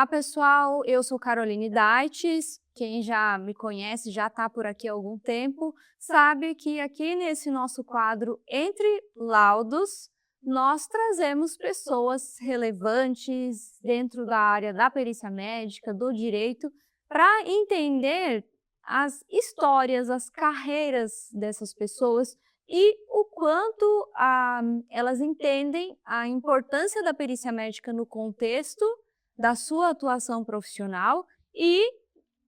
Olá, pessoal. Eu sou Caroline Daites. Quem já me conhece, já está por aqui há algum tempo, sabe que aqui nesse nosso quadro Entre Laudos, nós trazemos pessoas relevantes dentro da área da perícia médica, do direito, para entender as histórias, as carreiras dessas pessoas e o quanto elas entendem a importância da perícia médica no contexto da sua atuação profissional e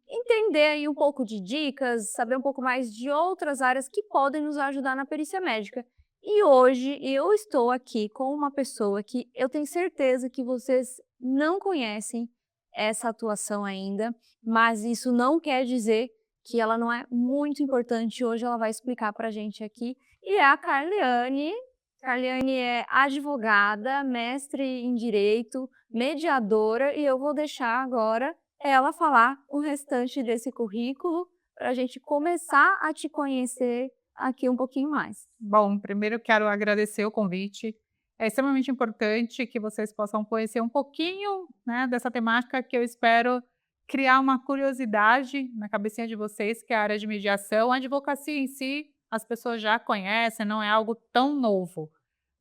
entender aí um pouco de dicas, saber um pouco mais de outras áreas que podem nos ajudar na perícia médica. E hoje eu estou aqui com uma pessoa que eu tenho certeza que vocês não conhecem essa atuação ainda, mas isso não quer dizer que ela não é muito importante. Hoje ela vai explicar para a gente aqui, e é a Carliane. Carliane é advogada, mestre em Direito, mediadora, e eu vou deixar agora ela falar o restante desse currículo para a gente começar a te conhecer aqui um pouquinho mais. Bom, primeiro eu quero agradecer o convite. É extremamente importante que vocês possam conhecer um pouquinho, né, dessa temática que eu espero criar uma curiosidade na cabecinha de vocês, que é a área de mediação. A advocacia em si, as pessoas já conhecem, não é algo tão novo.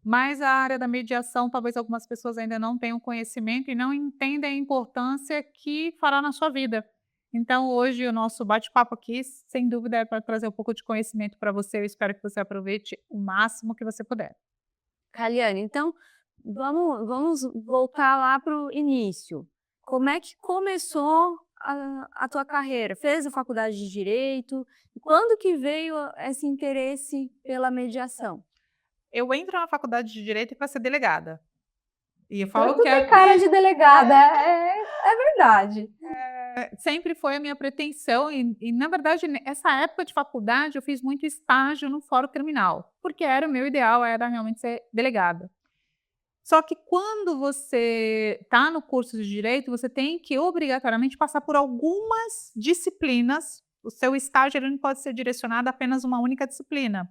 Mas a área da mediação, talvez algumas pessoas ainda não tenham conhecimento e não entendem a importância que fará na sua vida. Então, hoje, o nosso bate-papo aqui, sem dúvida, é para trazer um pouco de conhecimento para você. Eu espero que você aproveite o máximo que você puder. Carliane, então vamos voltar lá para o início. Como é que começou a tua carreira? Fez a faculdade de Direito? Quando que veio esse interesse pela mediação? Eu entro na faculdade de Direito para ser delegada. E eu Então falo tu que tem cara de delegada, é verdade. sempre foi a minha pretensão. E, na verdade, nessa época de faculdade, eu fiz muito estágio no Fórum Criminal, porque era o meu ideal, era realmente ser delegada. Só que quando você está no curso de direito, você tem que obrigatoriamente passar por algumas disciplinas. O seu estágio ele não pode ser direcionado a apenas uma única disciplina.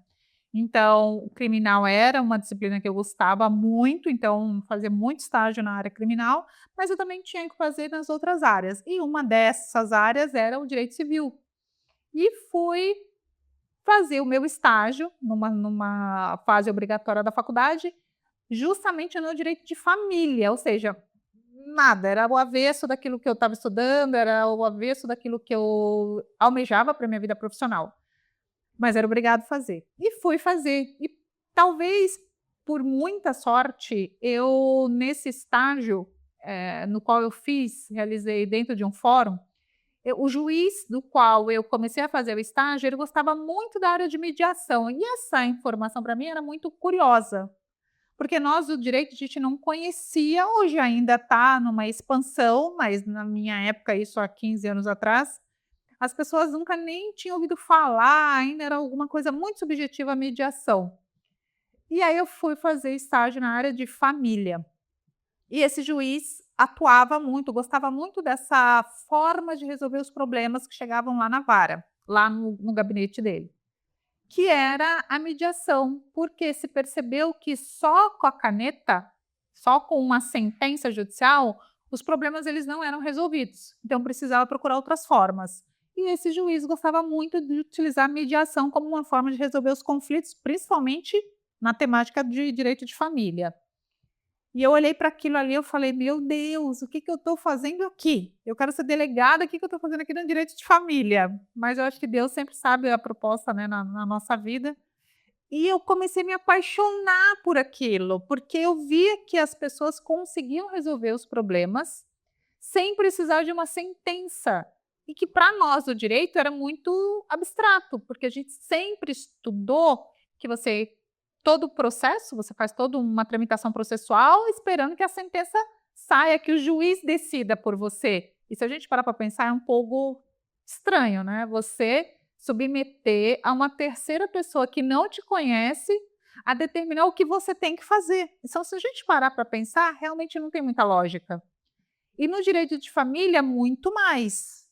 Então, o criminal era uma disciplina que eu gostava muito, então fazia muito estágio na área criminal, mas eu também tinha que fazer nas outras áreas. E uma dessas áreas era o direito civil. E fui fazer o meu estágio numa fase obrigatória da faculdade, justamente no direito de família, ou seja, nada, era o avesso daquilo que eu estava estudando, era o avesso daquilo que eu almejava para minha vida profissional, mas era obrigado a fazer. E fui fazer. E talvez por muita sorte, eu nesse estágio, no qual eu realizei dentro de um fórum, o juiz do qual eu comecei a fazer o estágio, ele gostava muito da área de mediação, e essa informação para mim era muito curiosa, porque nós do direito a gente não conhecia, hoje ainda está numa expansão, mas na minha época, isso há 15 anos atrás, as pessoas nunca nem tinham ouvido falar, ainda era alguma coisa muito subjetiva a mediação. E aí eu fui fazer estágio na área de família. E esse juiz atuava muito, gostava muito dessa forma de resolver os problemas que chegavam lá na vara, lá no gabinete dele, que era a mediação, porque se percebeu que só com a caneta, só com uma sentença judicial, os problemas eles não eram resolvidos. Então precisava procurar outras formas. E esse juiz gostava muito de utilizar a mediação como uma forma de resolver os conflitos, principalmente na temática de direito de família. E eu olhei para aquilo ali, eu falei: "Meu Deus, o que que eu estou fazendo aqui? Eu quero ser delegada, o que que eu estou fazendo aqui no direito de família?". Mas eu acho que Deus sempre sabe a proposta, né, na nossa vida. E eu comecei a me apaixonar por aquilo, porque eu via que as pessoas conseguiam resolver os problemas sem precisar de uma sentença. E que para nós do direito era muito abstrato, porque a gente sempre estudou que todo o processo, você faz toda uma tramitação processual esperando que a sentença saia, que o juiz decida por você. E se a gente parar para pensar, é um pouco estranho, né? Você submeter a uma terceira pessoa que não te conhece a determinar o que você tem que fazer. Então, se a gente parar para pensar, realmente não tem muita lógica. E no direito de família, muito mais.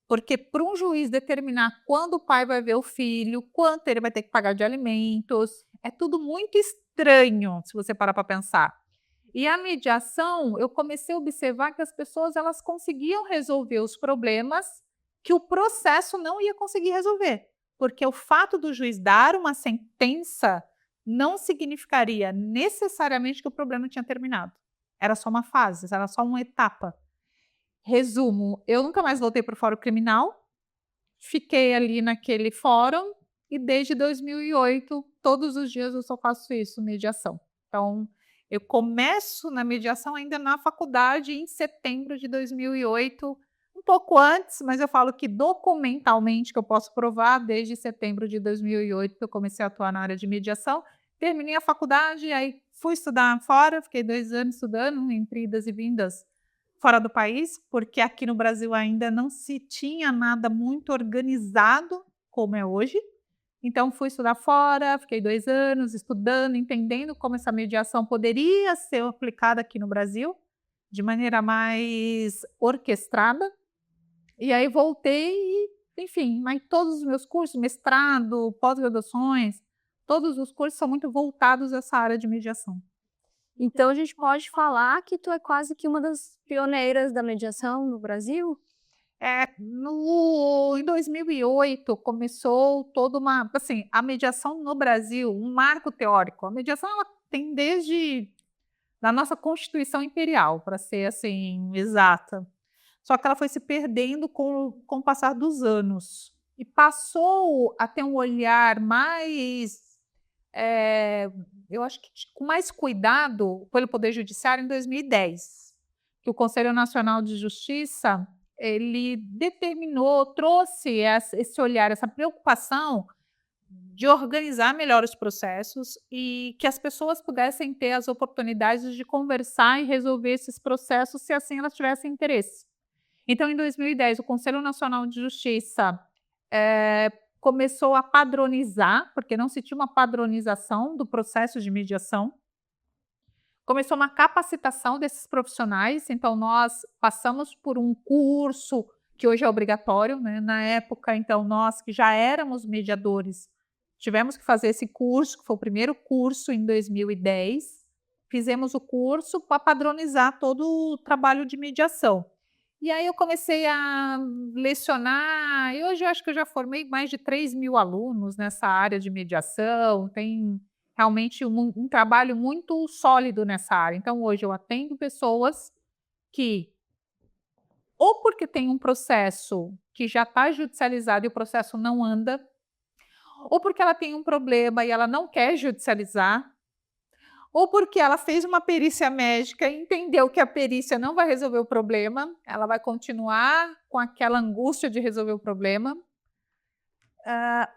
Porque para um juiz determinar quando o pai vai ver o filho, quanto ele vai ter que pagar de alimentos, é tudo muito estranho, se você parar para pensar. E a mediação, eu comecei a observar que as pessoas elas conseguiam resolver os problemas que o processo não ia conseguir resolver, porque o fato do juiz dar uma sentença não significaria necessariamente que o problema tinha terminado. Era só uma fase, era só uma etapa. Resumo, eu nunca mais voltei para o fórum criminal, fiquei ali naquele fórum e desde 2008, todos os dias eu só faço isso, mediação. Então, eu começo na mediação ainda na faculdade em setembro de 2008, um pouco antes, mas eu falo que documentalmente que eu posso provar desde setembro de 2008 que eu comecei a atuar na área de mediação. Terminei a faculdade, aí fui estudar fora, fiquei 2 anos estudando, entre idas e vindas fora do país, porque aqui no Brasil ainda não se tinha nada muito organizado como é hoje. Então, fui estudar fora, fiquei 2 anos estudando, entendendo como essa mediação poderia ser aplicada aqui no Brasil, de maneira mais orquestrada. E aí voltei e, enfim, mas todos os meus cursos, mestrado, pós-graduações, todos os cursos são muito voltados a essa área de mediação. Então a gente pode falar que tu é quase que uma das pioneiras da mediação no Brasil? Em 2008 começou toda uma, assim, a mediação no Brasil, um marco teórico. A mediação ela tem desde da nossa Constituição Imperial, para ser assim exata. Só que ela foi se perdendo com o passar dos anos e passou a ter um olhar mais, eu acho que com mais cuidado pelo Poder Judiciário em 2010, que o Conselho Nacional de Justiça ele determinou, trouxe esse olhar, essa preocupação de organizar melhor os processos e que as pessoas pudessem ter as oportunidades de conversar e resolver esses processos se assim elas tivessem interesse. Então, em 2010, o Conselho Nacional de Justiça começou a padronizar, porque não se tinha uma padronização do processo de mediação. Começou uma capacitação desses profissionais, então nós passamos por um curso que hoje é obrigatório, né? Na época, então, nós que já éramos mediadores, tivemos que fazer esse curso, que foi o primeiro curso em 2010. Fizemos o curso para padronizar todo o trabalho de mediação. E aí eu comecei a lecionar, e hoje eu acho que eu já formei mais de 3.000 alunos nessa área de mediação, tem realmente um trabalho muito sólido nessa área. Então, hoje eu atendo pessoas que, ou porque tem um processo que já está judicializado e o processo não anda, ou porque ela tem um problema e ela não quer judicializar, ou porque ela fez uma perícia médica e entendeu que a perícia não vai resolver o problema, ela vai continuar com aquela angústia de resolver o problema,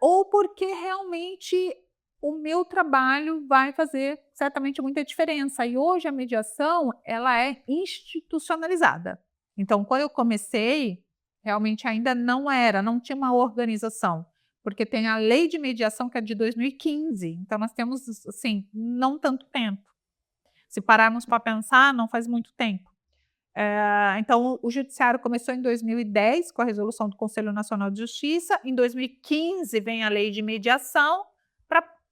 ou porque realmente o meu trabalho vai fazer certamente muita diferença. E hoje a mediação ela é institucionalizada. Então, quando eu comecei, realmente ainda não tinha uma organização, porque tem a lei de mediação que é de 2015, então nós temos, assim, não tanto tempo. Se pararmos para pensar, não faz muito tempo. Então, o judiciário começou em 2010 com a resolução do Conselho Nacional de Justiça, em 2015 vem a lei de mediação,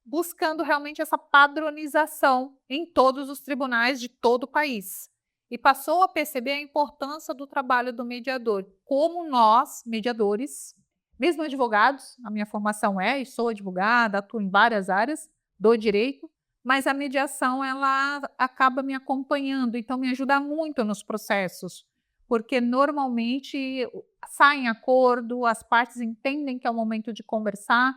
buscando realmente essa padronização em todos os tribunais de todo o país. E passou a perceber a importância do trabalho do mediador, como nós, mediadores, mesmo advogados, a minha formação e sou advogada, atuo em várias áreas do direito, mas a mediação ela acaba me acompanhando, então me ajuda muito nos processos, porque normalmente sai em acordo, as partes entendem que é o momento de conversar.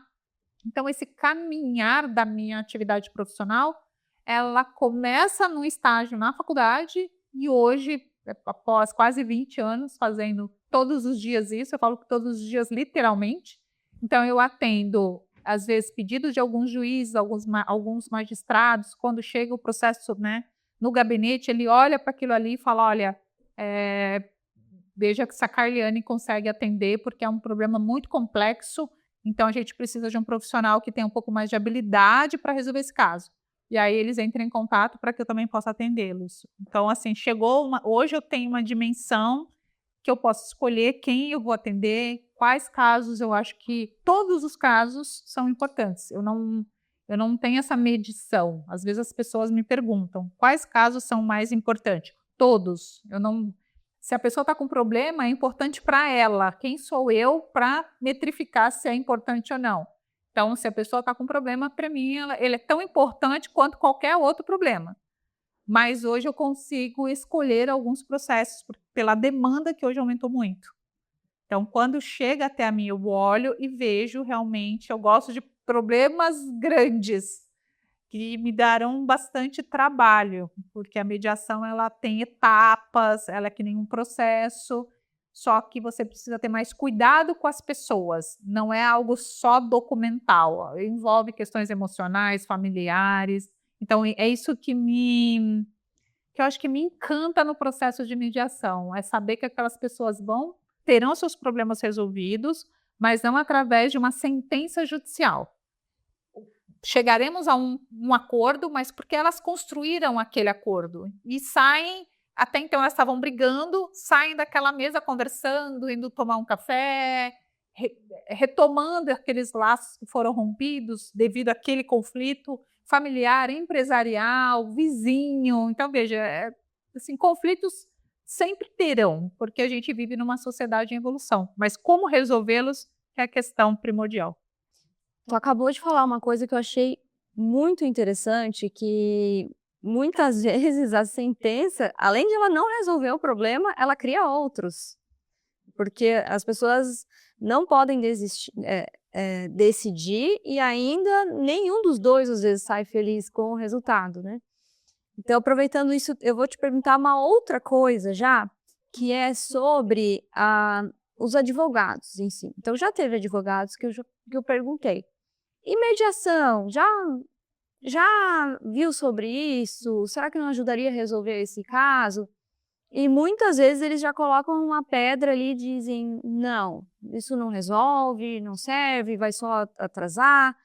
Então, esse caminhar da minha atividade profissional, ela começa no estágio na faculdade e hoje, após quase 20 anos fazendo todos os dias isso, eu falo que todos os dias literalmente, então eu atendo, às vezes, pedidos de alguns juízes, alguns magistrados, quando chega o processo, né, no gabinete, ele olha para aquilo ali e fala, olha, veja se a Carliane consegue atender, porque é um problema muito complexo, então a gente precisa de um profissional que tenha um pouco mais de habilidade para resolver esse caso. E aí eles entram em contato para que eu também possa atendê-los. Então, assim, hoje eu tenho uma dimensão que eu posso escolher quem eu vou atender, quais casos eu acho que todos os casos são importantes. Eu não tenho essa medição. Às vezes as pessoas me perguntam, quais casos são mais importantes? Todos. Eu não... Se a pessoa está com problema, é importante para ela. Quem sou eu para metrificar se é importante ou não? Então, se a pessoa está com problema, para mim, ele é tão importante quanto qualquer outro problema. Mas hoje eu consigo escolher alguns processos pela demanda que hoje aumentou muito. Então, quando chega até a mim, eu olho e vejo realmente, eu gosto de problemas grandes, que me darão bastante trabalho, porque a mediação ela tem etapas, ela é que nem um processo, só que você precisa ter mais cuidado com as pessoas, não é algo só documental, envolve questões emocionais, familiares. Então, é isso que eu acho que me encanta no processo de mediação, é saber que aquelas pessoas terão seus problemas resolvidos, mas não através de uma sentença judicial. Chegaremos a um acordo, mas porque elas construíram aquele acordo e saem, até então elas estavam brigando, saem daquela mesa conversando, indo tomar um café, retomando aqueles laços que foram rompidos devido àquele conflito familiar, empresarial, vizinho. Então, veja, assim, conflitos sempre terão, porque a gente vive numa sociedade em evolução, mas como resolvê-los é a questão primordial. Tu acabou de falar uma coisa que eu achei muito interessante, que muitas vezes a sentença, além de ela não resolver o problema, ela cria outros. Porque as pessoas não podem decidir e ainda nenhum dos dois, às vezes, sai feliz com o resultado, né? Então, aproveitando isso, eu vou te perguntar uma outra coisa já, que é sobre os advogados em si. Então, já teve advogados que eu perguntei. E mediação, já viu sobre isso? Será que não ajudaria a resolver esse caso? E muitas vezes eles já colocam uma pedra ali e dizem, não, isso não resolve, não serve, vai só atrasar.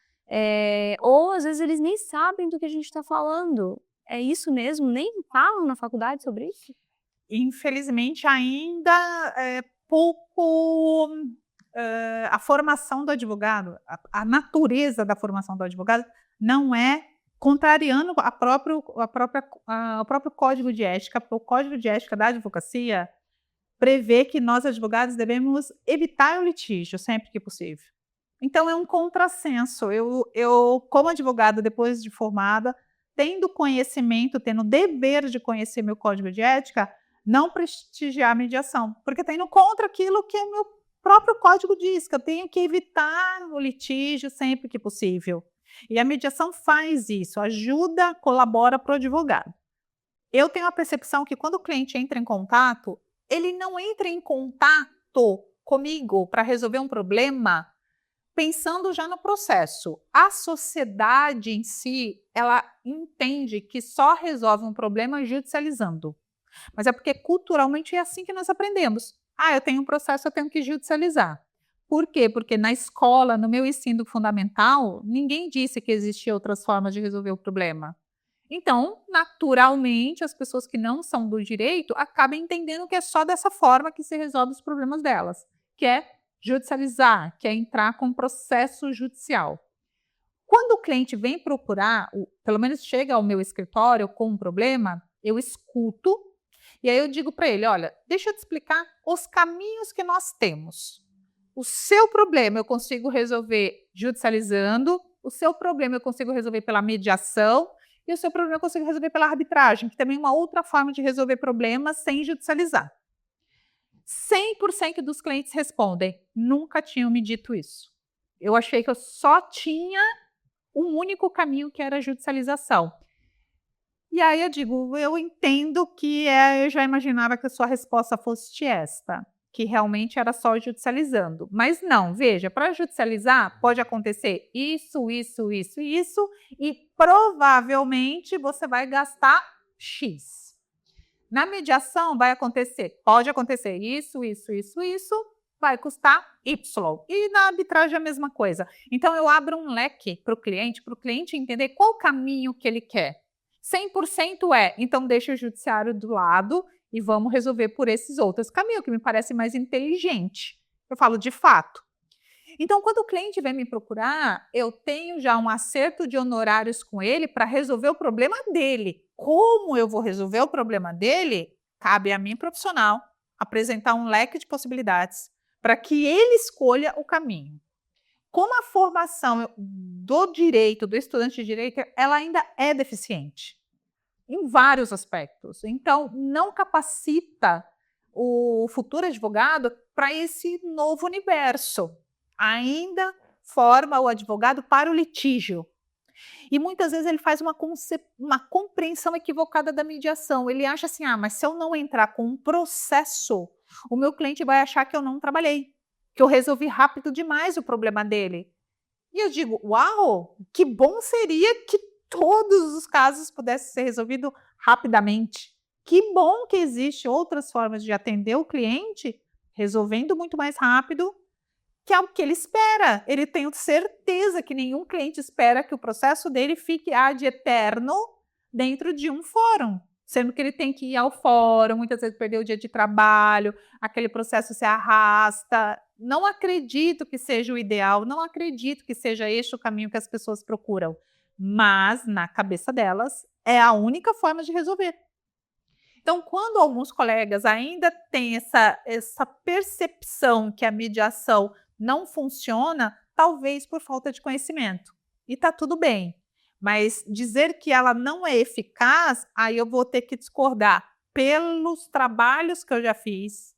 Ou às vezes eles nem sabem do que a gente está falando. É isso mesmo? Nem falam na faculdade sobre isso? Infelizmente, ainda é pouco a formação do advogado, a natureza da formação do advogado não é contrariando o próprio código de ética. O código de ética da advocacia prevê que nós, advogados, devemos evitar o litígio sempre que possível. Então, é um contrassenso. Eu como advogada, depois de formada, tendo conhecimento, tendo o dever de conhecer meu código de ética, não prestigiar a mediação, porque está indo contra aquilo que o meu próprio código diz, que eu tenho que evitar o litígio sempre que possível. E a mediação faz isso, ajuda, colabora para o advogado. Eu tenho a percepção que quando o cliente entra em contato, ele não entra em contato comigo para resolver um problema pensando já no processo. A sociedade em si, ela entende que só resolve um problema judicializando. Mas é porque culturalmente é assim que nós aprendemos. Eu tenho um processo, eu tenho que judicializar. Por quê? Porque na escola, no meu ensino fundamental, ninguém disse que existiam outras formas de resolver o problema. Então, naturalmente, as pessoas que não são do direito acabam entendendo que é só dessa forma que se resolve os problemas delas, que é judicializar, que é entrar com processo judicial. Quando o cliente vem procurar, pelo menos chega ao meu escritório com um problema, eu escuto e aí eu digo para ele, olha, deixa eu te explicar os caminhos que nós temos. O seu problema eu consigo resolver judicializando, o seu problema eu consigo resolver pela mediação e o seu problema eu consigo resolver pela arbitragem, que também é uma outra forma de resolver problemas sem judicializar. 100% dos clientes respondem, nunca tinham me dito isso. Eu achei que eu só tinha um único caminho, que era a judicialização. E aí eu digo, eu entendo que eu já imaginava que a sua resposta fosse esta, que realmente era só judicializando. Mas não, veja, para judicializar pode acontecer isso, isso, isso e isso, e provavelmente você vai gastar X. Na mediação pode acontecer isso, isso, isso, isso, vai custar Y. E na arbitragem a mesma coisa. Então eu abro um leque para o cliente entender qual caminho que ele quer. 100% então deixa o judiciário do lado e vamos resolver por esses outros caminhos, que me parece mais inteligente. Eu falo de fato. Então, quando o cliente vem me procurar, eu tenho já um acerto de honorários com ele para resolver o problema dele. Como eu vou resolver o problema dele? Cabe a mim, profissional, apresentar um leque de possibilidades para que ele escolha o caminho. Como a formação do direito, do estudante de direito, ela ainda é deficiente em vários aspectos. Então, não capacita o futuro advogado para esse novo universo. Ainda forma o advogado para o litígio. E muitas vezes ele faz uma compreensão equivocada da mediação. Ele acha assim, mas se eu não entrar com um processo, o meu cliente vai achar que eu não trabalhei, que eu resolvi rápido demais o problema dele. E eu digo, uau, que bom seria que todos os casos pudessem ser resolvidos rapidamente. Que bom que existem outras formas de atender o cliente, resolvendo muito mais rápido, que é o que ele espera. Ele tem certeza que nenhum cliente espera que o processo dele fique ad eterno dentro de um fórum, sendo que ele tem que ir ao fórum, muitas vezes perder o dia de trabalho, aquele processo se arrasta. Não acredito que seja o ideal, não acredito que seja este o caminho que as pessoas procuram, mas na cabeça delas é a única forma de resolver. Então, quando alguns colegas ainda têm essa percepção que a mediação não funciona, talvez por falta de conhecimento. E está tudo bem. Mas dizer que ela não é eficaz, aí eu vou ter que discordar. Pelos trabalhos que eu já fiz,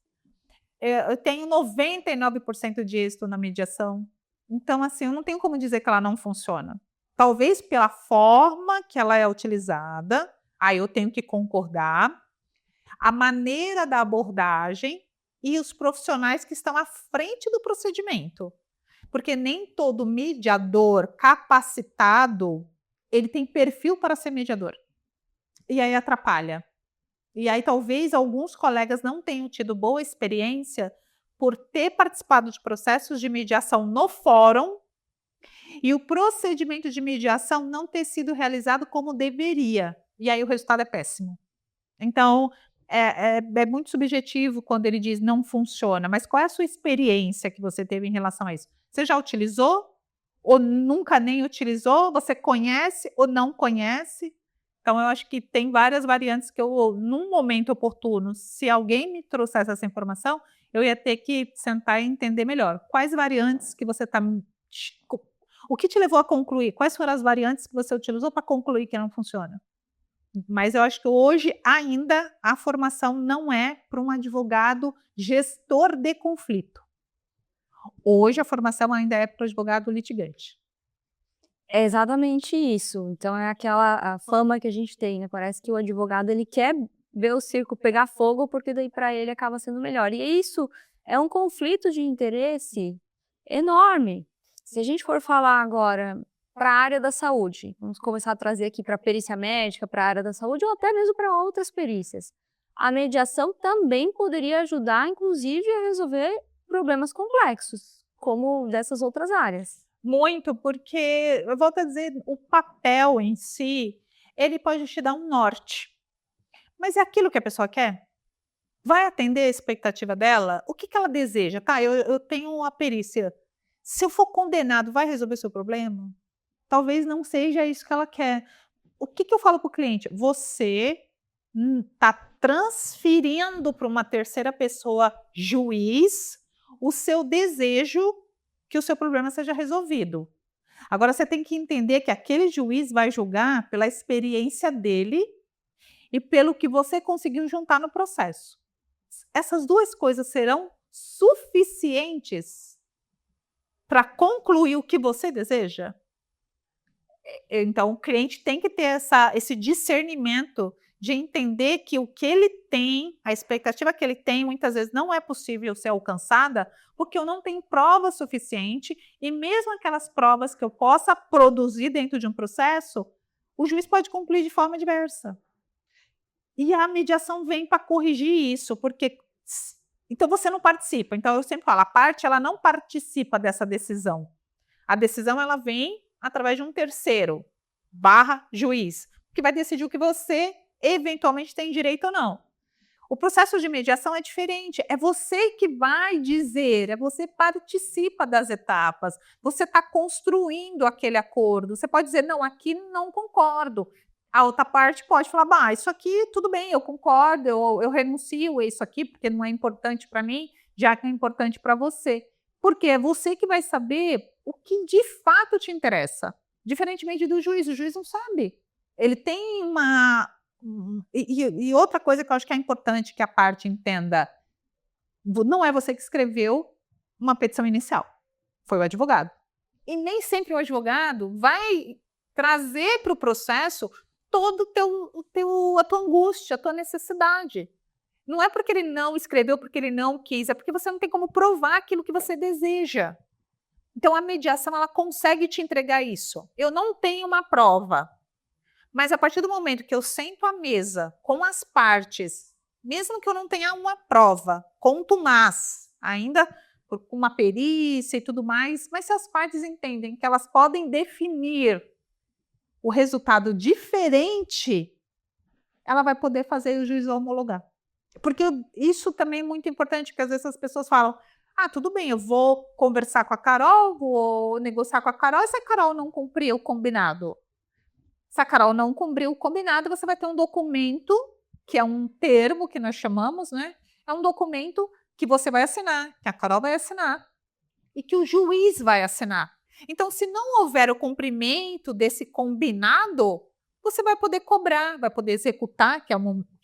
eu tenho 99% de êxito na mediação. Então, assim, eu não tenho como dizer que ela não funciona. Talvez pela forma que ela é utilizada, aí eu tenho que concordar, a maneira da abordagem e os profissionais que estão à frente do procedimento. Porque nem todo mediador capacitado, ele tem perfil para ser mediador. E aí atrapalha. E aí talvez alguns colegas não tenham tido boa experiência por ter participado de processos de mediação no fórum e o procedimento de mediação não ter sido realizado como deveria. E aí o resultado é péssimo. Então, é muito subjetivo quando ele diz não funciona, mas qual é a sua experiência que você teve em relação a isso? Você já utilizou? Ou nunca nem utilizou? Você conhece ou não conhece? Então, eu acho que tem várias variantes que eu, num momento oportuno, se alguém me trouxesse essa informação, eu ia ter que sentar e entender melhor. Quais variantes que você está... O que te levou a concluir? Quais foram as variantes que você utilizou para concluir que não funciona? Mas eu acho que hoje ainda a formação não é para um advogado gestor de conflito. Hoje a formação ainda é para o advogado litigante. É exatamente isso. Então é aquela a fama que a gente tem, né? Parece que o advogado ele quer ver o circo pegar fogo, porque daí para ele acaba sendo melhor. E isso é um conflito de interesse enorme. Se a gente for falar agora para a área da saúde, vamos começar a trazer aqui para a perícia médica, para a área da saúde ou até mesmo para outras perícias. A mediação também poderia ajudar, inclusive, a resolver problemas complexos, como dessas outras áreas. Muito, porque, eu volto a dizer, o papel em si, ele pode te dar um norte. Mas é aquilo que a pessoa quer? Vai atender a expectativa dela? O que ela deseja? Tá, eu tenho uma perícia. Se eu for condenado, vai resolver seu problema? Talvez não seja isso que ela quer. O que eu falo para o cliente? Você está transferindo para uma terceira pessoa, juiz, o seu desejo que o seu problema seja resolvido. Agora, você tem que entender que aquele juiz vai julgar pela experiência dele e pelo que você conseguiu juntar no processo. Essas duas coisas serão suficientes para concluir o que você deseja? Então, o cliente tem que ter esse discernimento de entender que o que ele tem, a expectativa que ele tem, muitas vezes não é possível ser alcançada, porque eu não tenho prova suficiente, e mesmo aquelas provas que eu possa produzir dentro de um processo, o juiz pode concluir de forma diversa. E a mediação vem para corrigir isso, porque... Então, você não participa. Então, eu sempre falo, a parte ela não participa dessa decisão. A decisão ela vem através de um terceiro, / juiz, que vai decidir o que você eventualmente tem direito ou não. O processo de mediação é diferente, é você que vai dizer, você participa das etapas, você está construindo aquele acordo. Você pode dizer, não, aqui não concordo. A outra parte pode falar, bah, isso aqui tudo bem, eu concordo, eu renuncio a isso aqui, porque não é importante para mim, já que é importante para você. Porque é você que vai saber o que de fato te interessa. Diferentemente do juiz, o juiz não sabe. Ele tem uma... E outra coisa que eu acho que é importante que a parte entenda, não é você que escreveu uma petição inicial, foi o advogado. E nem sempre o advogado vai trazer para o processo toda a tua angústia, a tua necessidade. Não é porque ele não escreveu, porque ele não quis, é porque você não tem como provar aquilo que você deseja. Então, a mediação, ela consegue te entregar isso. Eu não tenho uma prova, mas a partir do momento que eu sento à mesa com as partes, mesmo que eu não tenha uma prova contumaz, ainda com uma perícia e tudo mais, mas se as partes entendem que elas podem definir o resultado diferente, ela vai poder fazer o juiz homologar. Porque isso também é muito importante, porque às vezes as pessoas falam, ah, tudo bem, eu vou conversar com a Carol, vou negociar com a Carol, e se a Carol não cumprir o combinado? Se a Carol não cumprir o combinado, você vai ter um documento, que é um termo que nós chamamos, né? É um documento que você vai assinar, que a Carol vai assinar, e que o juiz vai assinar. Então, se não houver o cumprimento desse combinado, você vai poder cobrar, vai poder executar, que é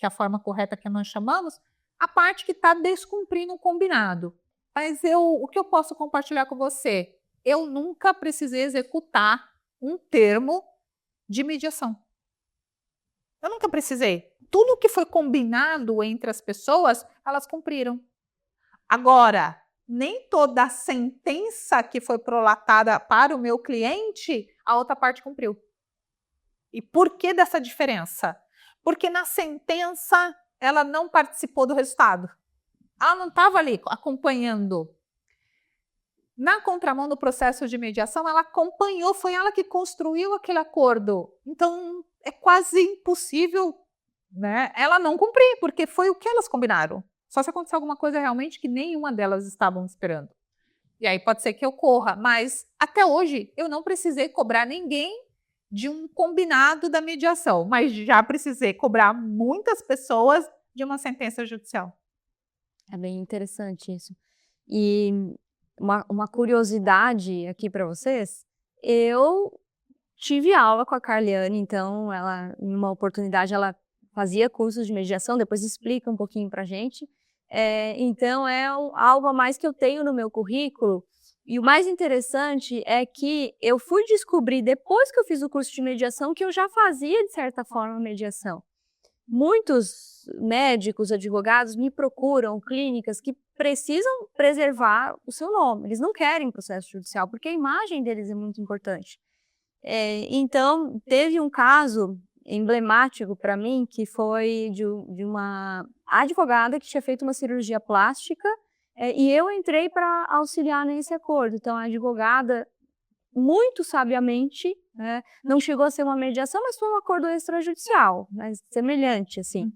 a forma correta que nós chamamos, a parte que está descumprindo o combinado. Mas o que eu posso compartilhar com você? Eu nunca precisei executar um termo de mediação. Eu nunca precisei. Tudo que foi combinado entre as pessoas, elas cumpriram. Agora, nem toda a sentença que foi prolatada para o meu cliente, a outra parte cumpriu. E por que dessa diferença? Porque na sentença ela não participou do resultado. Ela não estava ali acompanhando. Na contramão do processo de mediação, ela acompanhou, foi ela que construiu aquele acordo. Então, é quase impossível, né, ela não cumprir, porque foi o que elas combinaram. Só se acontecer alguma coisa realmente que nenhuma delas estavam esperando. E aí pode ser que ocorra, mas até hoje eu não precisei cobrar ninguém de um combinado da mediação, mas já precisei cobrar muitas pessoas de uma sentença judicial. É bem interessante isso. E uma curiosidade aqui para vocês, eu tive aula com a Carliane, então ela, em uma oportunidade, ela fazia cursos de mediação, depois explica um pouquinho para a gente. Então é algo a mais que eu tenho no meu currículo. E o mais interessante é que eu fui descobrir, depois que eu fiz o curso de mediação, que eu já fazia, de certa forma, mediação. Muitos médicos, advogados me procuram, clínicas que precisam preservar o seu nome. Eles não querem processo judicial, porque a imagem deles é muito importante. Então, teve um caso emblemático para mim, que foi de uma advogada que tinha feito uma cirurgia plástica, e eu entrei para auxiliar nesse acordo. Então, a advogada, muito sabiamente, né, não chegou a ser uma mediação, mas foi um acordo extrajudicial, mas semelhante, assim.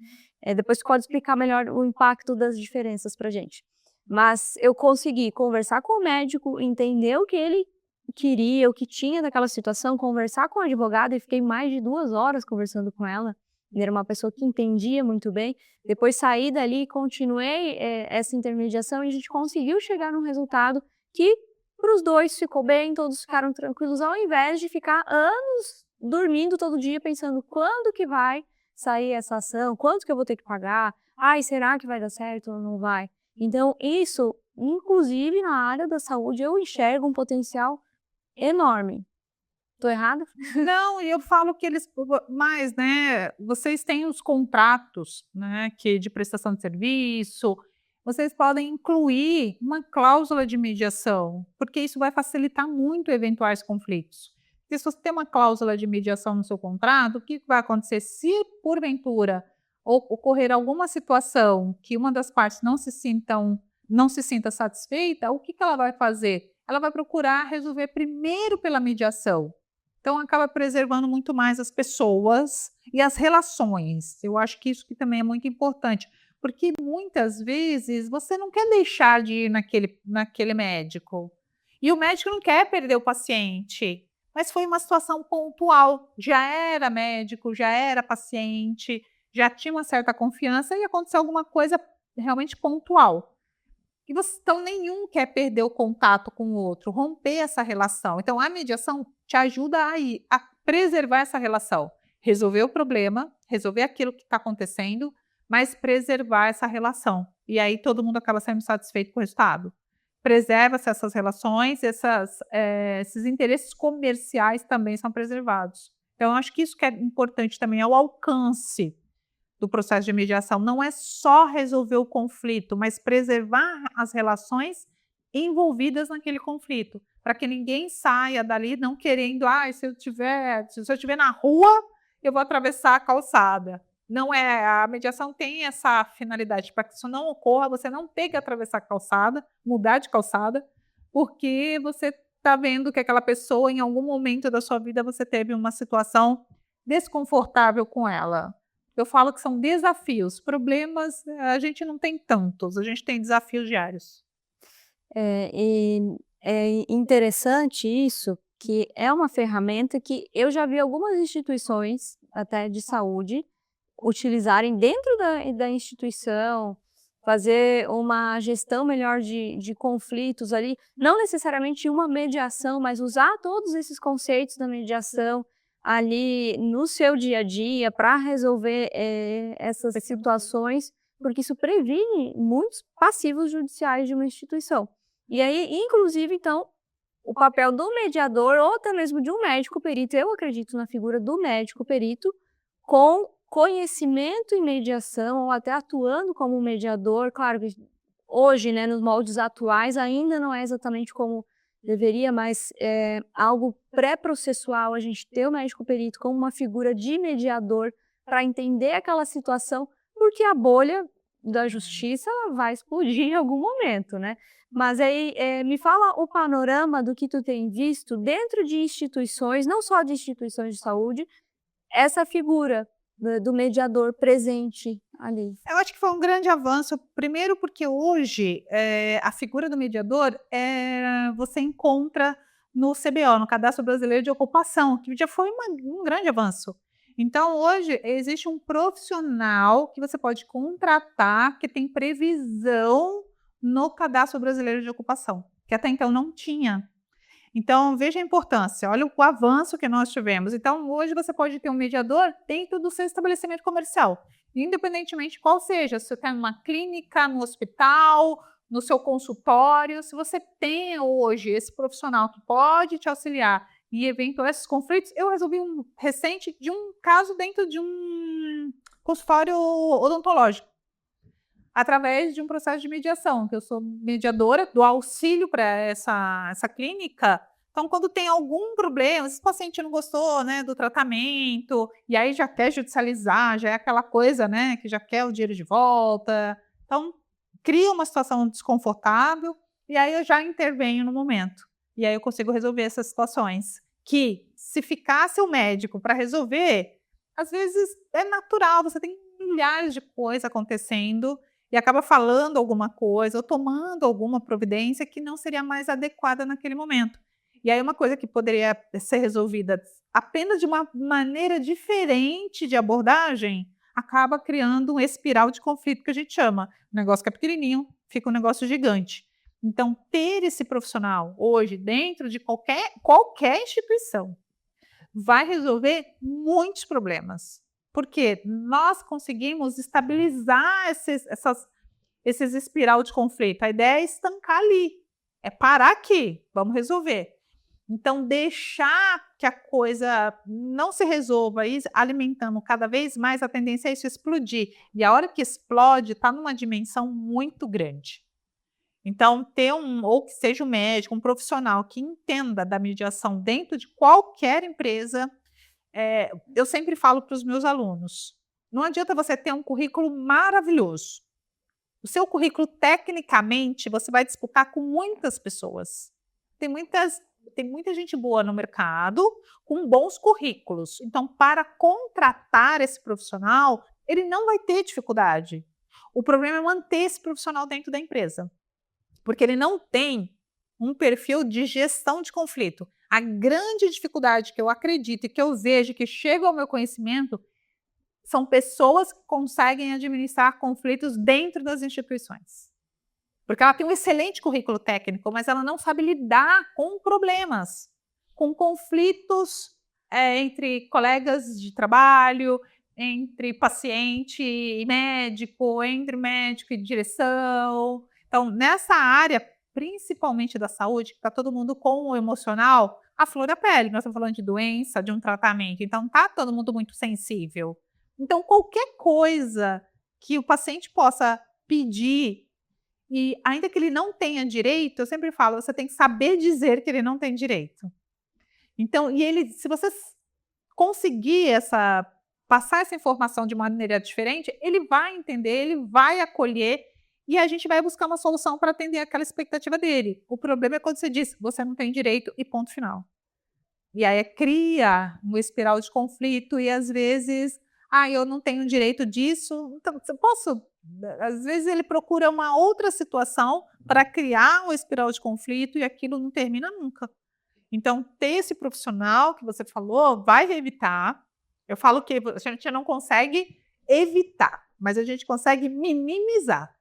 Depois você pode explicar melhor o impacto das diferenças para a gente. Mas eu consegui conversar com o médico, entender o que ele queria, o que tinha daquela situação, conversar com a advogada, e fiquei mais de 2 horas conversando com ela. Era uma pessoa que entendia muito bem. Depois saí dali, continuei essa intermediação, e a gente conseguiu chegar num resultado que para os dois ficou bem, todos ficaram tranquilos, ao invés de ficar anos dormindo todo dia pensando quando que vai sair essa ação, quanto que eu vou ter que pagar, ai, será que vai dar certo ou não vai? Então isso, inclusive na área da saúde, eu enxergo um potencial enorme. Estou errada? Não, eu falo que eles, mas, né, vocês têm os contratos, né, que de prestação de serviço, vocês podem incluir uma cláusula de mediação, porque isso vai facilitar muito eventuais conflitos. Porque se você tem uma cláusula de mediação no seu contrato, o que vai acontecer se, porventura, ocorrer alguma situação que uma das partes não se sinta satisfeita, o que ela vai fazer? Ela vai procurar resolver primeiro pela mediação. Então, acaba preservando muito mais as pessoas e as relações. Eu acho que isso que também é muito importante, Porque muitas vezes você não quer deixar de ir naquele médico. E o médico não quer perder o paciente, mas foi uma situação pontual. Já era médico, já era paciente, já tinha uma certa confiança e aconteceu alguma coisa realmente pontual. E você, então, nenhum quer perder o contato com o outro, romper essa relação. Então, a mediação te ajuda a preservar essa relação, resolver o problema, resolver aquilo que está acontecendo, mas preservar essa relação. E aí todo mundo acaba sendo satisfeito com o resultado. Preserva-se essas relações, esses interesses comerciais também são preservados. Então, eu acho que isso que é importante também é o alcance do processo de mediação. Não é só resolver o conflito, mas preservar as relações envolvidas naquele conflito, para que ninguém saia dali não querendo, se eu estiver na rua, eu vou atravessar a calçada. Não é, a mediação tem essa finalidade, para que isso não ocorra, você não ter que atravessar a calçada, mudar de calçada, porque você está vendo que aquela pessoa, em algum momento da sua vida, você teve uma situação desconfortável com ela. Eu falo que são desafios, problemas a gente não tem tantos, a gente tem desafios diários. E é interessante isso, que é uma ferramenta que eu já vi algumas instituições, até de saúde, utilizarem dentro da instituição, fazer uma gestão melhor de conflitos ali, não necessariamente uma mediação, mas usar todos esses conceitos da mediação ali no seu dia a dia para resolver essas situações, porque isso previne muitos passivos judiciais de uma instituição. E aí, inclusive, então, o papel do mediador ou até mesmo de um médico perito, eu acredito na figura do médico perito, com conhecimento em mediação ou até atuando como mediador. Claro que hoje, né, nos moldes atuais, ainda não é exatamente como deveria, mas é algo pré-processual a gente ter o médico perito como uma figura de mediador para entender aquela situação, porque a bolha da justiça vai explodir em algum momento, né? Mas aí, me fala o panorama do que tu tem visto dentro de instituições, não só de instituições de saúde, essa figura do mediador presente ali. Eu acho que foi um grande avanço, primeiro porque hoje, a figura do mediador, você encontra no CBO, no Cadastro Brasileiro de Ocupação, que já foi um grande avanço. Então, hoje, existe um profissional que você pode contratar, que tem previsão no Cadastro Brasileiro de Ocupação, que até então não tinha. Então, veja a importância, olha o avanço que nós tivemos. Então, hoje você pode ter um mediador dentro do seu estabelecimento comercial, independentemente qual seja, se você está numa clínica, no hospital, no seu consultório, se você tem hoje esse profissional que pode te auxiliar em eventuais conflitos. Eu resolvi um recente de um caso dentro de um consultório odontológico, através de um processo de mediação, que eu sou mediadora do auxílio para essa clínica. Então, quando tem algum problema, se o paciente não gostou, né, do tratamento, e aí já quer judicializar, já é aquela coisa, né, que já quer o dinheiro de volta. Então, cria uma situação desconfortável, e aí eu já intervenho no momento. E aí eu consigo resolver essas situações. Que, se ficasse o médico para resolver, às vezes é natural, você tem milhares de coisas acontecendo, e acaba falando alguma coisa ou tomando alguma providência que não seria mais adequada naquele momento. E aí uma coisa que poderia ser resolvida apenas de uma maneira diferente de abordagem, acaba criando um espiral de conflito que a gente chama. O negócio que é pequenininho, fica um negócio gigante. Então, ter esse profissional hoje dentro de qualquer instituição vai resolver muitos problemas. Porque nós conseguimos estabilizar esses espiral de conflito. A ideia é estancar ali, é parar aqui, vamos resolver. Então, deixar que a coisa não se resolva, ir alimentando cada vez mais, a tendência é isso explodir. E a hora que explode, está numa dimensão muito grande. Então, ou que seja um médico, um profissional que entenda da mediação dentro de qualquer empresa. Eu sempre falo para os meus alunos, não adianta você ter um currículo maravilhoso. O seu currículo, tecnicamente, você vai disputar com muitas pessoas. Tem muita gente boa no mercado com bons currículos. Então, para contratar esse profissional, ele não vai ter dificuldade. O problema é manter esse profissional dentro da empresa, porque ele não tem um perfil de gestão de conflito. A grande dificuldade que eu acredito e que eu vejo, que chega ao meu conhecimento, são pessoas que conseguem administrar conflitos dentro das instituições. Porque ela tem um excelente currículo técnico, mas ela não sabe lidar com problemas, com conflitos entre colegas de trabalho, entre paciente e médico, entre médico e direção. Então, nessa área, principalmente da saúde, que está todo mundo com o emocional, a flor da pele. Nós estamos falando de doença, de um tratamento, então está todo mundo muito sensível. Então, qualquer coisa que o paciente possa pedir, e ainda que ele não tenha direito, eu sempre falo, você tem que saber dizer que ele não tem direito. Então, se você conseguir passar essa informação de maneira diferente, ele vai entender, ele vai acolher e a gente vai buscar uma solução para atender aquela expectativa dele. O problema é quando você diz, você não tem direito e ponto final. E aí cria uma espiral de conflito e às vezes, eu não tenho direito disso, então às vezes ele procura uma outra situação para criar uma espiral de conflito e aquilo não termina nunca. Então, ter esse profissional que você falou vai evitar. Eu falo que a gente não consegue evitar, mas a gente consegue minimizar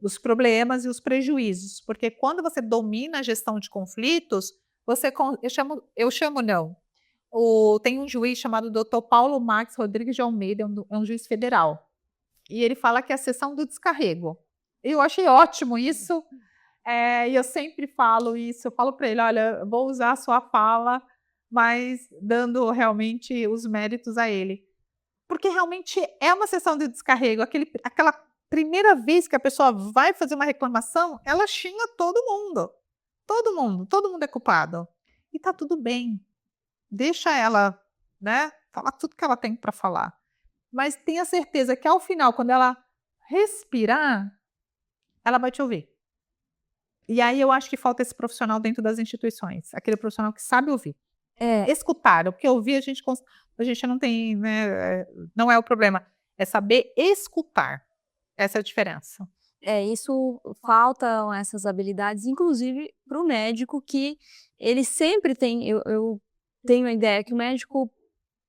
os problemas e os prejuízos, porque quando você domina a gestão de conflitos, tem um juiz chamado Dr. Paulo Max Rodrigues de Almeida, é um juiz federal, e ele fala que é a seção do descarrego. Eu achei ótimo isso, e eu sempre falo isso, eu falo para ele, olha, eu vou usar a sua fala, mas dando realmente os méritos a ele. Porque realmente é uma sessão de descarrego, aquela primeira vez que a pessoa vai fazer uma reclamação, ela xinga todo mundo. Todo mundo é culpado. E tá tudo bem. Deixa ela, falar tudo que ela tem para falar. Mas tenha certeza que ao final, quando ela respirar, ela vai te ouvir. E aí eu acho que falta esse profissional dentro das instituições, aquele profissional que sabe ouvir. Escutar, porque ouvir a gente não tem, não é o problema, é saber escutar. Essa é a diferença. Isso faltam essas habilidades, inclusive para o médico, que ele sempre tem, eu tenho a ideia que o médico,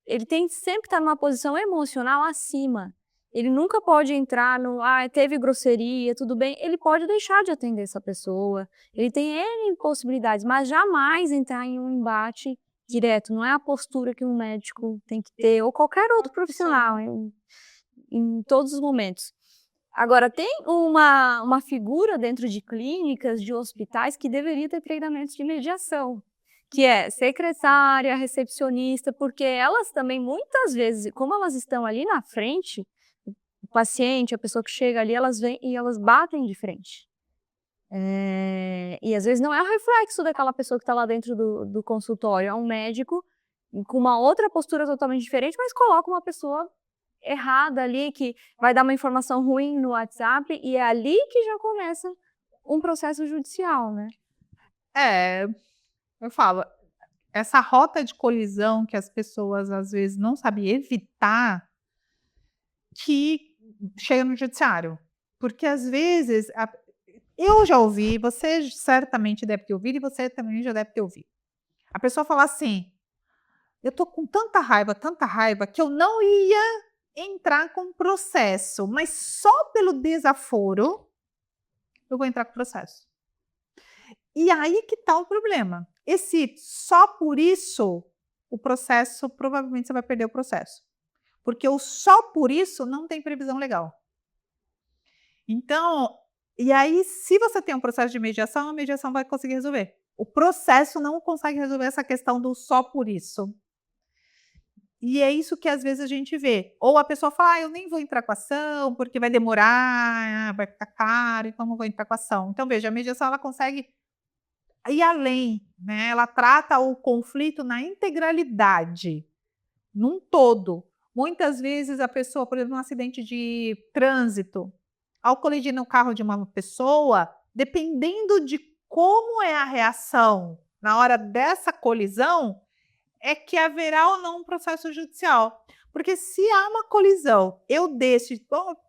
ele tem que sempre estar numa posição emocional acima. Ele nunca pode entrar no, teve grosseria, tudo bem, ele pode deixar de atender essa pessoa, ele tem N possibilidades, mas jamais entrar em um embate direto, não é a postura que um médico tem que ter, ou qualquer outro profissional, em todos os momentos. Agora, tem uma figura dentro de clínicas, de hospitais, que deveria ter treinamentos de mediação, que é secretária, recepcionista, porque elas também, muitas vezes, como elas estão ali na frente, o paciente, a pessoa que chega ali, elas vêm e elas batem de frente. E às vezes não é o reflexo daquela pessoa que está lá dentro do consultório, é um médico com uma outra postura totalmente diferente, mas coloca uma pessoa errada ali, que vai dar uma informação ruim no WhatsApp, e é ali que já começa um processo judicial, né? Eu falo, essa rota de colisão que as pessoas às vezes não sabem evitar, que chega no judiciário. Porque às vezes, eu já ouvi, você certamente deve ter ouvido, e você também já deve ter ouvido. A pessoa fala assim, eu tô com tanta raiva, que eu não ia entrar com processo, mas só pelo desaforo eu vou entrar com processo. E aí que está o problema. Só por isso, o processo, provavelmente você vai perder o processo. Porque o só por isso não tem previsão legal. Então, e aí se você tem um processo de mediação, a mediação vai conseguir resolver. O processo não consegue resolver essa questão do só por isso. E é isso que às vezes a gente vê. Ou a pessoa fala, eu nem vou entrar com a ação, porque vai demorar, vai ficar caro, então não vou entrar com a ação. Então, veja, a mediação ela consegue ir além, né? Ela trata o conflito na integralidade, num todo. Muitas vezes a pessoa, por exemplo, num acidente de trânsito, ao colidir no carro de uma pessoa, dependendo de como é a reação na hora dessa colisão, é que haverá ou não um processo judicial. Porque se há uma colisão, eu deixo,